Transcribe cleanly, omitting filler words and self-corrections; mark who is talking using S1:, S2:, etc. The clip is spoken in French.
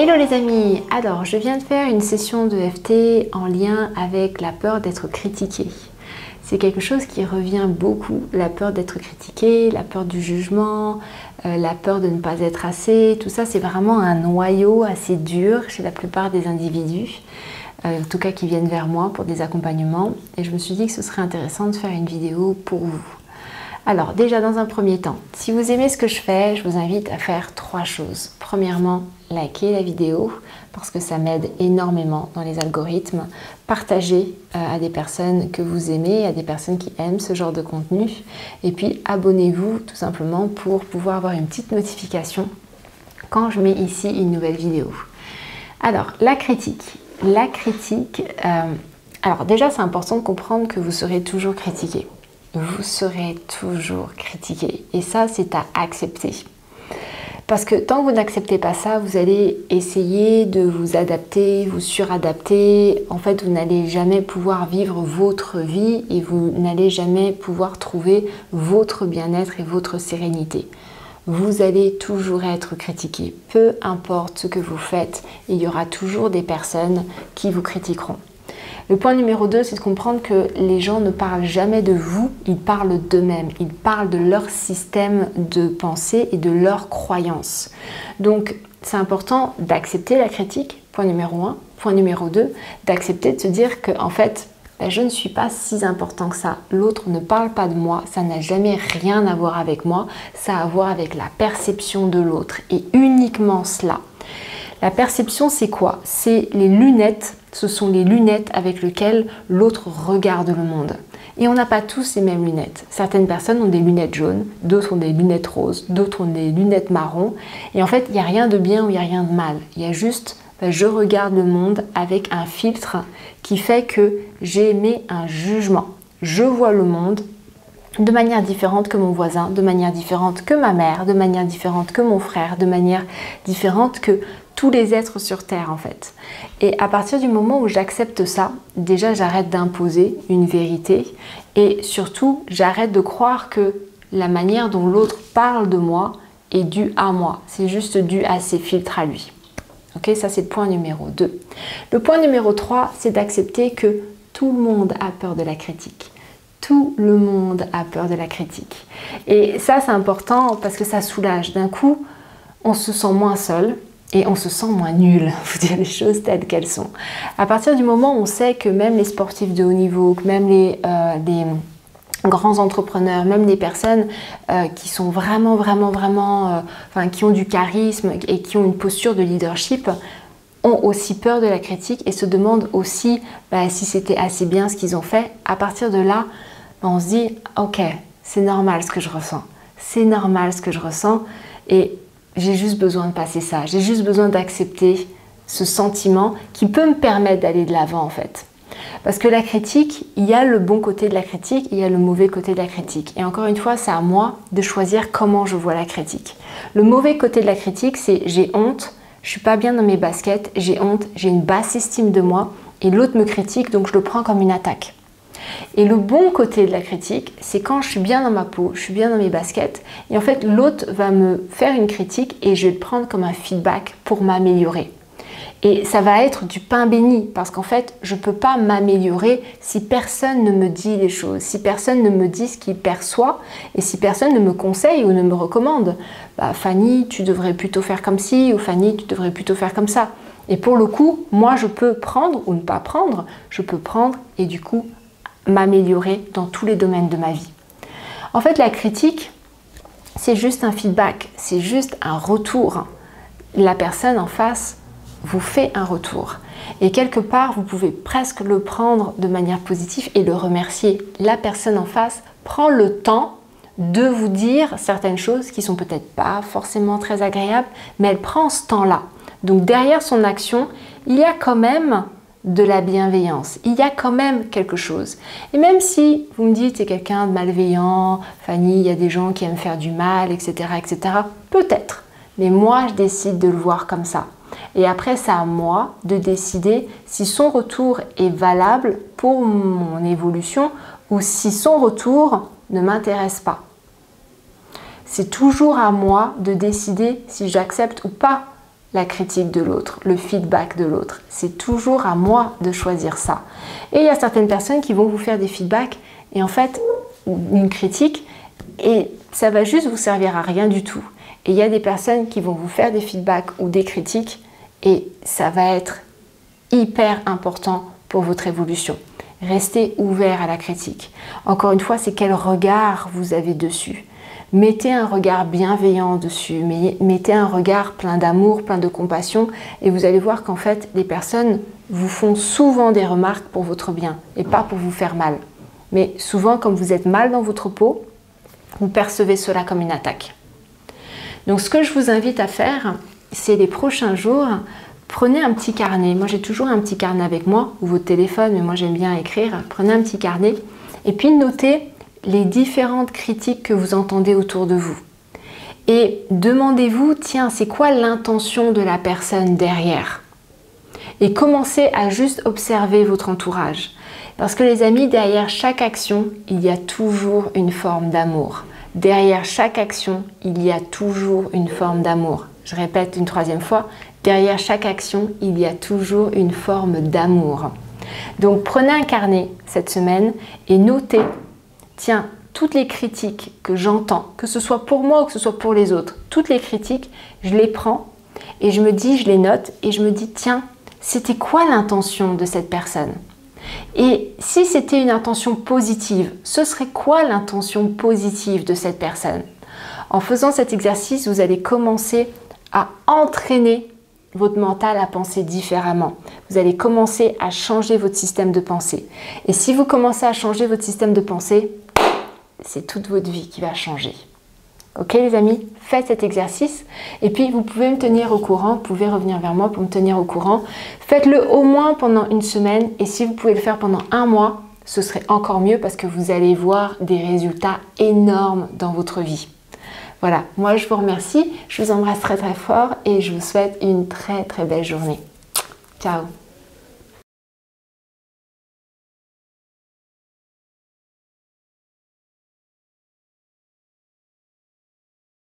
S1: Hello les amis, alors je viens de faire une session de FT en lien avec la peur d'être critiqué. C'est quelque chose qui revient beaucoup, la peur d'être critiqué, la peur du jugement, la peur de ne pas être assez, tout ça c'est vraiment un noyau assez dur chez la plupart des individus, en tout cas qui viennent vers moi pour des accompagnements, et je me suis dit que ce serait intéressant de faire une vidéo pour vous. Alors déjà dans un premier temps, si vous aimez ce que je fais, je vous invite à faire 3 choses. Premièrement, likez la vidéo parce que ça m'aide énormément dans les algorithmes. Partagez à des personnes que vous aimez, à des personnes qui aiment ce genre de contenu. Et puis abonnez-vous tout simplement pour pouvoir avoir une petite notification quand je mets ici une nouvelle vidéo. Alors la critique. Alors déjà c'est important de comprendre que vous serez toujours critiqué. Vous serez toujours critiqué et ça c'est à accepter parce que tant que vous n'acceptez pas ça, vous allez essayer de vous adapter, vous suradapter, en fait vous n'allez jamais pouvoir vivre votre vie et vous n'allez jamais pouvoir trouver votre bien-être et votre sérénité. Vous allez toujours être critiqué, peu importe ce que vous faites, il y aura toujours des personnes qui vous critiqueront. Le point numéro 2, c'est de comprendre que les gens ne parlent jamais de vous, ils parlent d'eux-mêmes, ils parlent de leur système de pensée et de leurs croyances. Donc, c'est important d'accepter la critique, point numéro 1. Point numéro 2, d'accepter de se dire que, en fait, je ne suis pas si important que ça. L'autre ne parle pas de moi, ça n'a jamais rien à voir avec moi, ça a à voir avec la perception de l'autre et uniquement cela. La perception, c'est quoi? C'est les lunettes, ce sont les lunettes avec lesquelles l'autre regarde le monde. Et on n'a pas tous les mêmes lunettes. Certaines personnes ont des lunettes jaunes, d'autres ont des lunettes roses, d'autres ont des lunettes marron. Et en fait, il n'y a rien de bien ou il n'y a rien de mal. Il y a juste, je regarde le monde avec un filtre qui fait que j'ai émis un jugement. Je vois le monde de manière différente que mon voisin, de manière différente que ma mère, de manière différente que mon frère, de manière différente que tous les êtres sur Terre en fait. Et à partir du moment où j'accepte ça, déjà j'arrête d'imposer une vérité et surtout j'arrête de croire que la manière dont l'autre parle de moi est due à moi. C'est juste dû à ses filtres à lui. Ok, ça c'est le point numéro 2. Le point numéro 3, c'est d'accepter que tout le monde a peur de la critique. Tout le monde a peur de la critique. Et ça c'est important parce que ça soulage. D'un coup, on se sent moins seul. Et on se sent moins nul, faut dire les choses telles qu'elles sont. À partir du moment où on sait que même les sportifs de haut niveau, que même les grands entrepreneurs, même les personnes qui sont vraiment, qui ont du charisme et qui ont une posture de leadership, ont aussi peur de la critique et se demandent aussi si c'était assez bien ce qu'ils ont fait. À partir de là, on se dit, ok, c'est normal ce que je ressens. C'est normal ce que je ressens et j'ai juste besoin de passer ça, j'ai juste besoin d'accepter ce sentiment qui peut me permettre d'aller de l'avant en fait. Parce que la critique, il y a le bon côté de la critique, il y a le mauvais côté de la critique. Et encore une fois, c'est à moi de choisir comment je vois la critique. Le mauvais côté de la critique, c'est j'ai honte, je suis pas bien dans mes baskets, j'ai honte, j'ai une basse estime de moi et l'autre me critique donc je le prends comme une attaque. Et le bon côté de la critique, c'est quand je suis bien dans ma peau, je suis bien dans mes baskets, et en fait l'autre va me faire une critique et je vais le prendre comme un feedback pour m'améliorer. Et ça va être du pain béni, parce qu'en fait, je ne peux pas m'améliorer si personne ne me dit les choses, si personne ne me dit ce qu'il perçoit, et si personne ne me conseille ou ne me recommande. Fanny, tu devrais plutôt faire comme ci, ou Fanny, tu devrais plutôt faire comme ça. Et pour le coup, moi je peux prendre ou ne pas prendre, je peux prendre et du coup m'améliorer dans tous les domaines de ma vie. En fait, la critique, c'est juste un feedback, c'est juste un retour. La personne en face vous fait un retour. Et quelque part, vous pouvez presque le prendre de manière positive et le remercier. La personne en face prend le temps de vous dire certaines choses qui sont peut-être pas forcément très agréables, mais elle prend ce temps-là. Donc derrière son action, il y a quand même de la bienveillance, il y a quand même quelque chose. Et même si vous me dites c'est quelqu'un de malveillant, Fanny, il y a des gens qui aiment faire du mal, etc., peut-être. Mais moi, je décide de le voir comme ça. Et après, c'est à moi de décider si son retour est valable pour mon évolution ou si son retour ne m'intéresse pas. C'est toujours à moi de décider si j'accepte ou pas la critique de l'autre, le feedback de l'autre. C'est toujours à moi de choisir ça. Et il y a certaines personnes qui vont vous faire des feedbacks et en fait, une critique, et ça va juste vous servir à rien du tout. Et il y a des personnes qui vont vous faire des feedbacks ou des critiques et ça va être hyper important pour votre évolution. Restez ouvert à la critique. Encore une fois, c'est quel regard vous avez dessus. Mettez un regard bienveillant dessus, mettez un regard plein d'amour, plein de compassion et vous allez voir qu'en fait, les personnes vous font souvent des remarques pour votre bien et pas pour vous faire mal. Mais souvent, comme vous êtes mal dans votre peau, vous percevez cela comme une attaque. Donc ce que je vous invite à faire, c'est les prochains jours, prenez un petit carnet. Moi, j'ai toujours un petit carnet avec moi, ou votre téléphone, mais moi j'aime bien écrire. Prenez un petit carnet et puis notez les différentes critiques que vous entendez autour de vous. Et demandez-vous, tiens, c'est quoi l'intention de la personne derrière? Et commencez à juste observer votre entourage. Parce que les amis, derrière chaque action, il y a toujours une forme d'amour. Derrière chaque action, il y a toujours une forme d'amour. Je répète une troisième fois, derrière chaque action, il y a toujours une forme d'amour. Donc prenez un carnet cette semaine et notez, tiens, toutes les critiques que j'entends, que ce soit pour moi ou que ce soit pour les autres, toutes les critiques, je les prends et je me dis, je les note et je me dis, tiens, c'était quoi l'intention de cette personne? Et si c'était une intention positive, ce serait quoi l'intention positive de cette personne? En faisant cet exercice, vous allez commencer à entraîner votre mental à penser différemment. Vous allez commencer à changer votre système de pensée. Et si vous commencez à changer votre système de pensée, c'est toute votre vie qui va changer. Ok les amis, faites cet exercice et puis vous pouvez me tenir au courant, vous pouvez revenir vers moi pour me tenir au courant. Faites-le au moins pendant une semaine et si vous pouvez le faire pendant un mois, ce serait encore mieux parce que vous allez voir des résultats énormes dans votre vie. Voilà, moi je vous remercie, je vous embrasse très très fort et je vous souhaite une très très belle journée. Ciao!